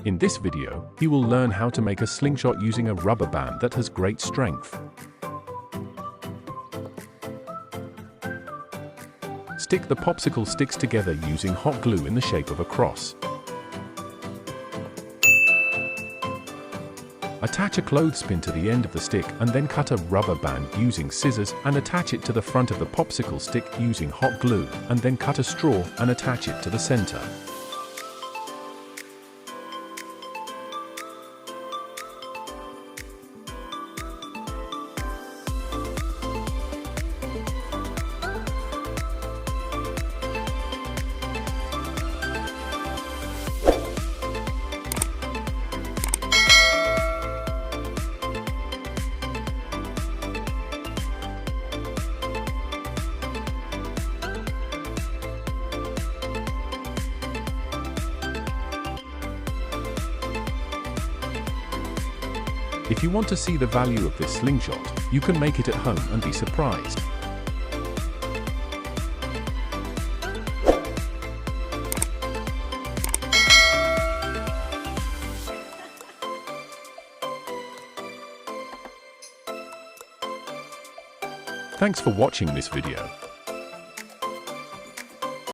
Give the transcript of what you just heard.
In this video, you will learn how to make a slingshot using a rubber band that has great strength. Stick the popsicle sticks together using hot glue in the shape of a cross. Attach a clothespin to the end of the stick and then cut a rubber band using scissors and attach it to the front of the popsicle stick using hot glue, and then cut a straw and attach it to the center. If you want to see the value of this slingshot, you can make it at home and be surprised. Thanks for watching this video.